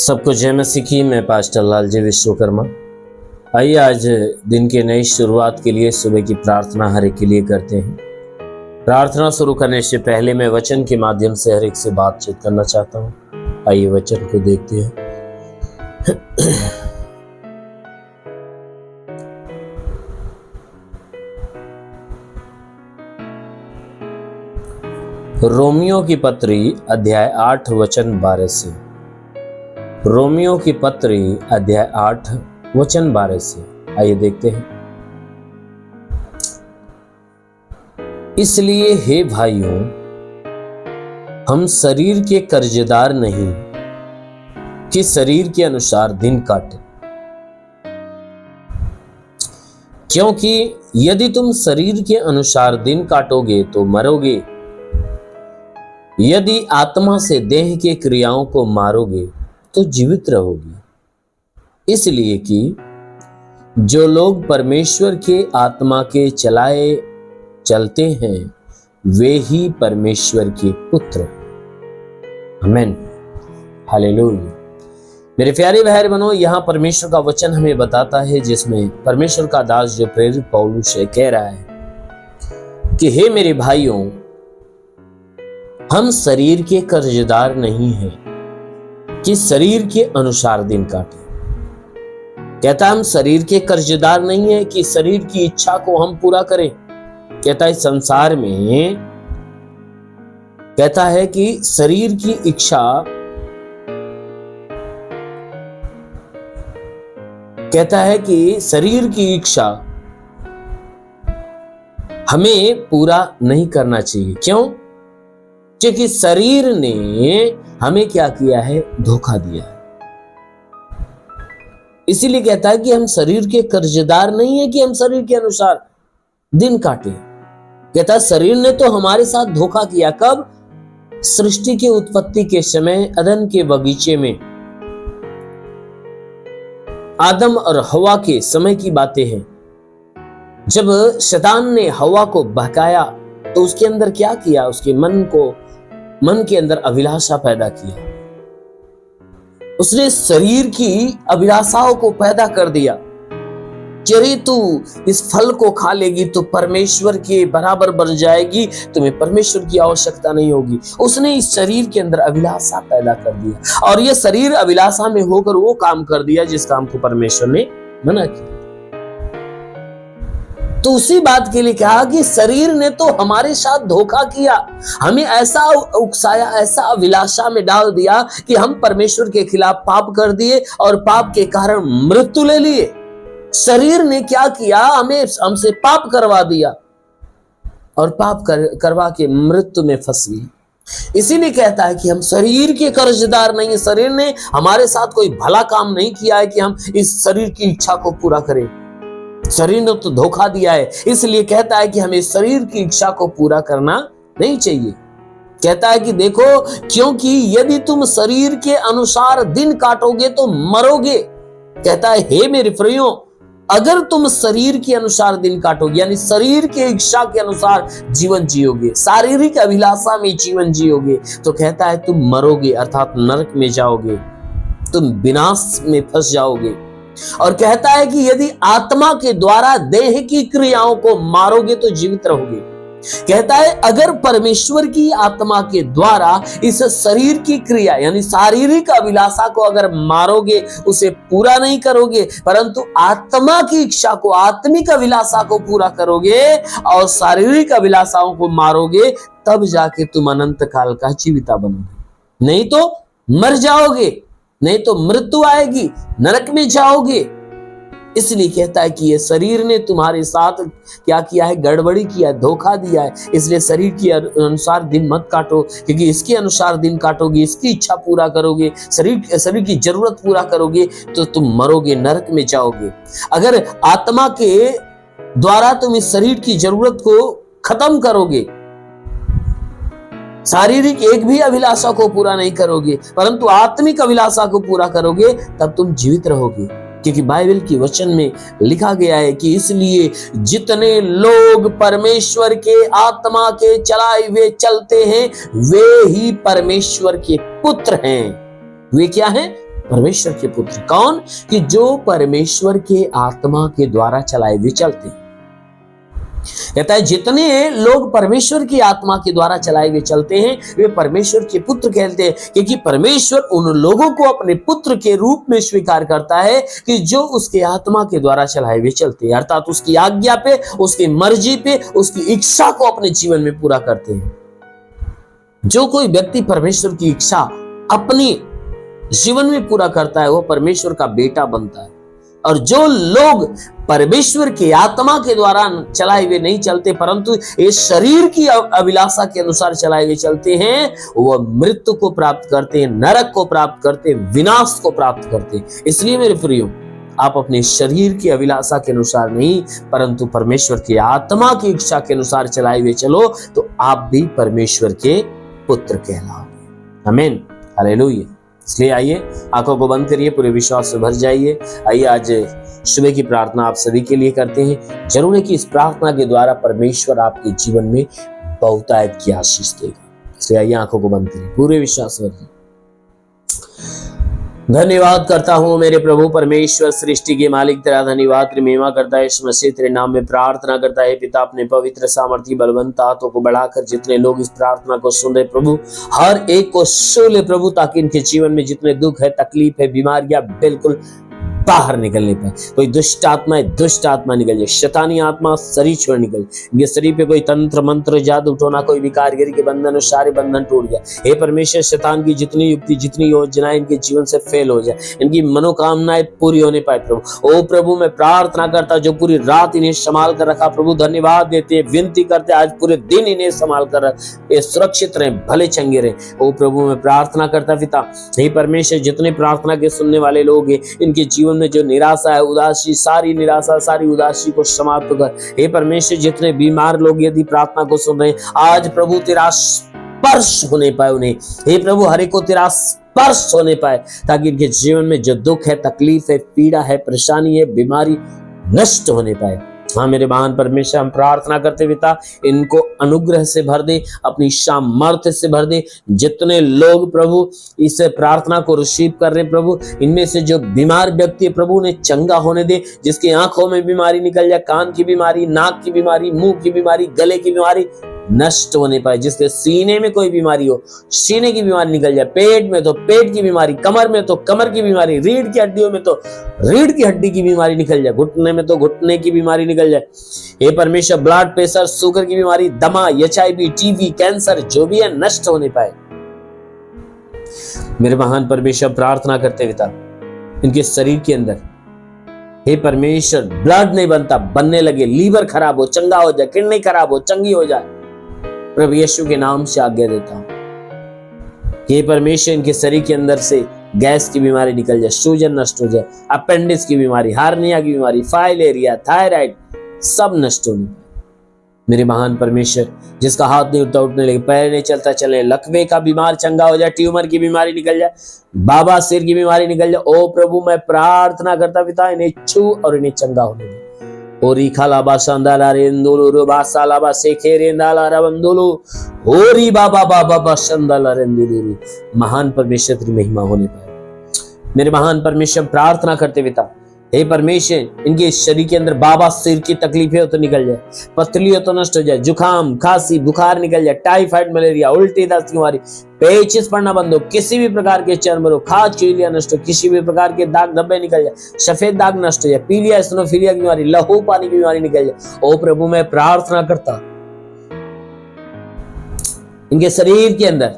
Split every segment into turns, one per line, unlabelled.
सबको जय मसीह की। मैं पास्टर लालजी विश्वकर्मा। आइए आज दिन के नई शुरुआत के लिए सुबह की प्रार्थना हर एक के लिए करते हैं। प्रार्थना शुरू करने से पहले मैं वचन के माध्यम से हर एक से बातचीत करना चाहता हूँ। आइए वचन को देखते हैं। रोमियो की पत्री अध्याय 8 वचन 12 से। रोमियो की पत्री अध्याय 8 वचन 12 से। आइए देखते हैं। इसलिए हे भाइयों, हम शरीर के कर्जदार नहीं कि शरीर के अनुसार दिन काटें, क्योंकि यदि तुम शरीर के अनुसार दिन काटोगे तो मरोगे। यदि आत्मा से देह के क्रियाओं को मारोगे तो जीवित रहोगे। इसलिए कि जो लोग परमेश्वर के आत्मा के चलाए चलते हैं वे ही परमेश्वर के पुत्र। आमीन, हालेलुया। मेरे प्यारे भाई बहनों, यहाँ परमेश्वर का वचन हमें बताता है, जिसमें परमेश्वर का दास जो प्रेरित पौलुस से कह रहा है कि हे मेरे भाइयों, हम शरीर के कर्जदार नहीं हैं कि शरीर के अनुसार दिन काटें। कहता हम शरीर के कर्जदार नहीं है कि शरीर की इच्छा को हम पूरा करें। कहता है संसार में, कहता है कि शरीर की इच्छा, कहता है कि शरीर की इच्छा हमें पूरा नहीं करना चाहिए। क्यों? क्योंकि शरीर ने हमें क्या किया है? धोखा दिया है। इसीलिए कहता है कि हम शरीर के कर्जदार नहीं है कि हम शरीर के अनुसार दिन काटे। कहता है शरीर ने तो हमारे साथ धोखा किया। कब? सृष्टि की उत्पत्ति के समय, अदन के बगीचे में आदम और हवा के समय की बातें हैं। जब शैतान ने हवा को बहकाया तो उसके अंदर क्या किया? उसके मन के अंदर अभिलाषा पैदा किया। उसने शरीर की अभिलाषाओं को पैदा कर दिया। यदि तू इस फल को खा लेगी तो परमेश्वर के बराबर बन जाएगी, तुम्हें परमेश्वर की आवश्यकता नहीं होगी। उसने इस शरीर के अंदर अभिलाषा पैदा कर दिया और यह शरीर अभिलाषा में होकर वो काम कर दिया जिस काम को परमेश्वर ने मना किया। तो उसी बात के लिए कहा कि शरीर ने तो हमारे साथ धोखा किया, हमें ऐसा उकसाया, ऐसा अभिलाषा में डाल दिया कि हम परमेश्वर के खिलाफ पाप कर दिए और पाप के कारण मृत्यु ले लिए। शरीर ने क्या किया? हमसे पाप करवा दिया और पाप करवा के मृत्यु में फंस गए। इसीलिए कहता है कि हम शरीर के कर्जदार नहीं है। शरीर ने हमारे साथ कोई भला काम नहीं किया है कि हम इस शरीर की इच्छा को पूरा करें। शरीर ने तो धोखा दिया है। इसलिए कहता है कि हमें शरीर की इच्छा को पूरा करना नहीं चाहिए। कहता है कि देखो, क्योंकि यदि तुम शरीर के अनुसार दिन काटोगे तो मरोगे। कहता है हे मेरे प्रियो, अगर तुम शरीर के अनुसार दिन काटोगे, यानी शरीर के इच्छा के अनुसार जीवन जियोगे, शारीरिक अभिलाषा में जीवन जियोगे, तो कहता है तुम मरोगे, अर्थात नरक में जाओगे, तुम विनाश में फंस जाओगे। और कहता है कि यदि आत्मा के द्वारा देह की क्रियाओं को मारोगे तो जीवित रहोगे। कहता है अगर परमेश्वर की आत्मा के द्वारा इस शरीर की क्रिया यानी शारीरिक अभिलाषा को अगर मारोगे, उसे पूरा नहीं करोगे, परंतु आत्मा की इच्छा को, आत्मिक अभिलाषा को पूरा करोगे और शारीरिक अभिलाषाओं को मारोगे, तब जाके तुम अनंत काल का जीविता बनोगे। नहीं तो मर जाओगे, नहीं तो मृत्यु आएगी, नरक में जाओगे। इसलिए कहता है कि ये शरीर ने तुम्हारे साथ क्या किया है? गड़बड़ी किया है, धोखा दिया है। इसलिए शरीर के अनुसार दिन मत काटो, क्योंकि इसके अनुसार दिन काटोगे, इसकी इच्छा पूरा करोगे, शरीर की जरूरत पूरा करोगे तो तुम मरोगे, नरक में जाओगे। अगर आत्मा के द्वारा तुम इस शरीर की जरूरत को खत्म करोगे, शारीरिक एक भी अभिलाषा को पूरा नहीं करोगे, परंतु आत्मिक अभिलाषा को पूरा करोगे, तब तुम जीवित रहोगे। क्योंकि बाइबल की वचन में लिखा गया है कि इसलिए जितने लोग परमेश्वर के आत्मा के चलाए हुए चलते हैं वे ही परमेश्वर के पुत्र हैं। वे क्या हैं? परमेश्वर के पुत्र कौन? कि जो परमेश्वर के आत्मा के द्वारा चलाए हुए चलते हैं। कहता है जितने लोग परमेश्वर की आत्मा के द्वारा चलाए हुए चलते हैं वे परमेश्वर के पुत्र कहते हैं, क्योंकि परमेश्वर उन लोगों को अपने पुत्र के रूप में स्वीकार करता है कि जो उसके आत्मा के द्वारा चलाए हुए चलते हैं, अर्थात उसकी आज्ञा पे, उसकी मर्जी पे, उसकी इच्छा को अपने जीवन में पूरा करते हैं। जो कोई व्यक्ति परमेश्वर की इच्छा अपनी जीवन में पूरा करता है वो परमेश्वर का बेटा बनता है। और जो लोग परमेश्वर की आत्मा के द्वारा चलाए हुए नहीं चलते परंतु इस शरीर की अभिलाषा के अनुसार चलाए हुए चलते हैं, वह मृत्यु को प्राप्त करते हैं, नरक को प्राप्त करते हैं, विनाश को प्राप्त करते हैं। इसलिए मेरे प्रियो, आप अपने शरीर की अभिलाषा के अनुसार नहीं परंतु परमेश्वर की आत्मा की इच्छा के अनुसार चलाए हुए चलो तो आप भी परमेश्वर के पुत्र कहलाओगे। आमीन, हालेलुया। इसलिए आइए आंखों को बंद करिए, पूरे विश्वास से भर जाइए। आइए आज सुबह की प्रार्थना आप सभी के लिए करते हैं। जरूर है कि इस प्रार्थना के द्वारा परमेश्वर आपके जीवन में बहुतायत की आशीष देगा। इसलिए आइए आंखों को बंद करिए, पूरे विश्वास से भर जाइए। धन्यवाद करता हूँ मेरे प्रभु परमेश्वर, सृष्टि के मालिक, तेरा धन्यवाद, तेरी महिमा करता है इस मसीह तेरे नाम में प्रार्थना करता है। पिता अपने पवित्र सामर्थी बलवंत हाथों को बढ़ाकर जितने लोग इस प्रार्थना को सुन रहे प्रभु, हर एक को छू ले प्रभु, ताकि इनके जीवन में जितने दुख है, तकलीफ है, बीमारियां बिल्कुल बाहर निकलने पाए। कोई दुष्ट आत्मा निकल जाए, शैतानी आत्मा शरीर छोड़ निकल, ये शरीर पे कोई तंत्र मंत्र जादू टोना कोई भी कारीगरी के बंधन और सारे बंधन टूट जाए। हे परमेश्वर, शैतान की जितनी युक्ति, जितनी योजनाएं इनके जीवन से फेल हो जाए, इनकी मनोकामनाएं पूरी होने पाए प्रभु। ओ प्रभु, मैं प्रार्थना करता जो पूरी रात इन्हें संभाल कर रखा प्रभु, धन्यवाद देते हैं, विनती करते आज पूरे दिन इन्हें संभाल कर रख, ये सुरक्षित रहे, भले चंगे रहे। ओ प्रभु, मैं प्रार्थना करता पिता, हे परमेश्वर, जितने प्रार्थना के सुनने वाले लोग हैं इनके जीवन में जो निराशा है, उदासी, सारी निराशा, सारी उदासी को समाप्त कर। हे परमेश्वर, जितने बीमार लोग यदि प्रार्थना को सुन रहे हैं आज प्रभु तेरा स्पर्श होने पाए उन्हें। हे प्रभु, हर एक को तेरा स्पर्श होने पाए ताकि इनके जीवन में जो दुख है, तकलीफ है, पीड़ा है, परेशानी है, बीमारी नष्ट होने पाए। हाँ मेरे महान परमेश्वर, हम प्रार्थना करते पिता, इनको अनुग्रह से भर दे, अपनी सामर्थ्य से भर दे। जितने लोग प्रभु इस प्रार्थना को रिसीव कर रहे प्रभु, इनमें से जो बीमार व्यक्ति है प्रभु उन्हें चंगा होने दे। जिसकी आंखों में बीमारी निकल जाए, कान की बीमारी, नाक की बीमारी, मुंह की बीमारी, गले की बीमारी नष्ट होने पाए। जिसके सीने में कोई बीमारी हो, सीने की बीमारी निकल जाए, पेट में तो पेट की बीमारी, कमर में तो कमर की बीमारी, रीढ़ की हड्डियों में तो रीढ़ की हड्डी की बीमारी निकल जाए, घुटने में तो घुटने की बीमारी निकल जाए। हे परमेश्वर, ब्लड प्रेशर, शुगर की बीमारी, दमा, HIV, TB, कैंसर जो भी है नष्ट होने पाए। मेरे महान परमेश्वर, प्रार्थना करते पिता, इनके शरीर के अंदर हे परमेश्वर ब्लड नहीं बनता, बनने लगे, लीवर खराब हो, चंगा हो जाए, किडनी खराब हो, चंगी हो जाए। प्रभु यीशु के नाम से आज्ञा देता हूं, हे परमेश्वर, इनके शरीर के अंदर से गैस की बीमारी निकल जाए, सूजन नष्ट हो जाए, अपेंडिक्स की बीमारी, हार्निया की बीमारी, फाइलेरिया, थायराइड सब नष्ट होने। मेरे महान परमेश्वर, जिसका हाथ नहीं उठता उठने लगे, पैर नहीं चलता चले, लकवे का बीमार चंगा हो जाए, ट्यूमर की बीमारी निकल जाए, बाबा सिर की बीमारी निकल जाए। ओ प्रभु, मैं प्रार्थना करता पिता, इन्हें छू और इन्हें चंगा होने दे। ओरी खालाबा संदाला रेंदुलु बासा लाबा सेखे रेंदाला रबंदुलु ओरी बाबा बाबा संदाला रेंदुलु। महान परमेश्वर तेरी महिमा होने पाए। मेरे महान परमेश्वर, प्रार्थना करते पिता, हे परमेश्वर, इनके शरीर के अंदर बाबा सिर की तकलीफें हो तो निकल जाए, पथरी हो तो नष्ट हो जाए, जुकाम, खांसी, बुखार निकल जाए, टाइफाइड, मलेरिया, उल्टी, दस्त की बीमारी, पेचिस पड़ना बंद हो, किसी भी प्रकार के चर्म रोग, खाज, चीलिया नष्ट हो, किसी भी प्रकार के दाग धब्बे निकल जाए, सफेद दाग नष्ट हो जाए, पीलिया, स्नोफिलिया की बीमारी, लहू पानी की बीमारी निकल जाए। ओ प्रभु, मैं प्रार्थना करता, इनके शरीर के अंदर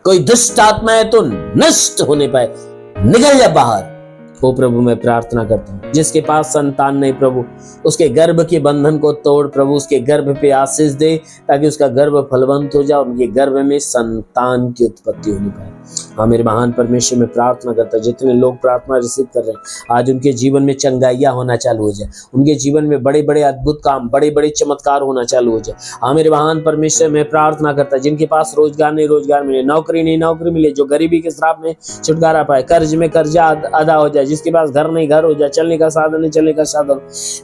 कोई दुष्ट आत्मा है तो नष्ट होने पाए, निकल जाए बाहर। ओ प्रभु, मैं प्रार्थना करता हूँ, जिसके पास संतान नहीं प्रभु, उसके गर्भ के बंधन को तोड़ प्रभु, उसके गर्भ पे आशीष दे ताकि उसका गर्भ फलवंत हो जाए, उनके गर्भ में संतान की उत्पत्ति होनी पाए। हाँ मेरे महान परमेश्वर, में प्रार्थना करता, जितने लोग प्रार्थना रिसीव कर रहे हैं आज उनके जीवन में चंगाइयां होना चालू हो जाए, उनके जीवन में बड़े बड़े अद्भुत काम, बड़े बड़े चमत्कार होना चालू हो जाए। हाँ मेरे महान परमेश्वर, मैं प्रार्थना करता, जिनके पास रोजगार नहीं रोजगार मिले, नौकरी नहीं नौकरी मिले, जो गरीबी के श्राप में छुटकारा पाए, कर्ज में कर्जा अदा हो जाए, जिसके पास घर नहीं घर हो जाए, चलने का साधन नहीं चलने का साधन।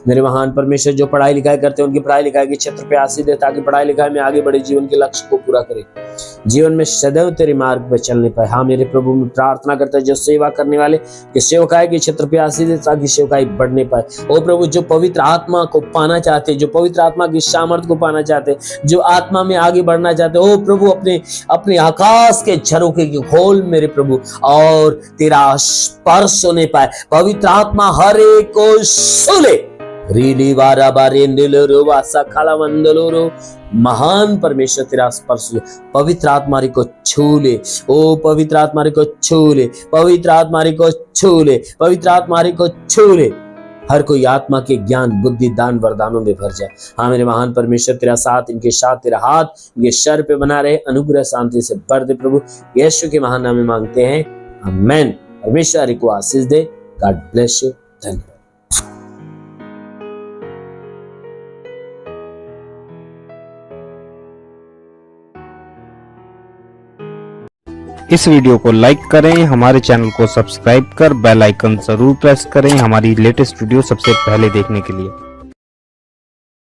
मेरे महान परमेश्वर जो पढ़ाई लिखाई करते हैं उनकी पढ़ाई लिखाई के क्षेत्र पे आशीष दे, ताकि पढ़ाई लिखाई में आगे बढ़े, जीवन के लक्ष्य को पूरा करे, जीवन में सदैव तेरे मार्ग पर चलने पाए। हाँ मेरे प्रभु, मैं प्रार्थना करता है जो सेवा करने वाले कि सेवकाई के क्षेत्र पे आशीष दे, ताकि सेवकाई बढ़ने पाए। ओ प्रभु, जो पवित्र आत्मा को पाना चाहते, जो पवित्र आत्मा की सामर्थ को पाना चाहते, जो आत्मा में आगे बढ़ना चाहते, ओ प्रभु अपने आकाश के झरोखे के खोल मेरे प्रभु, और तेरा स्पर्श होने पाए। पवित्र आत्मा हर एक को सुले रीली वारा बारेंडलो वासा खाला मंडलो। महान परमेश्वर तेरा स्पर्श पवित्र आत्मा को छू ले। ओ पवित्र आत्मा को छू ले, पवित्र आत्मा को छू ले, पवित्र आत्मा को छू ले। हर कोई आत्मा के ज्ञान बुद्धि दान वरदानों में भर जाए। हाँ मेरे महान परमेश्वर, तेरा साथ इनके साथ, तेरा हाथ इनके सर पे बना रहे, अनुग्रह शांति से भर दे प्रभु। यीशु के महान नाम में मांगते हैं, आमेन। परमेश्वर को आशीष दे। God bless you. धन्यवाद।
इस वीडियो को लाइक करें, हमारे चैनल को सब्सक्राइब कर बेल आइकन जरूर प्रेस करें हमारी लेटेस्ट वीडियो सबसे पहले देखने के लिए।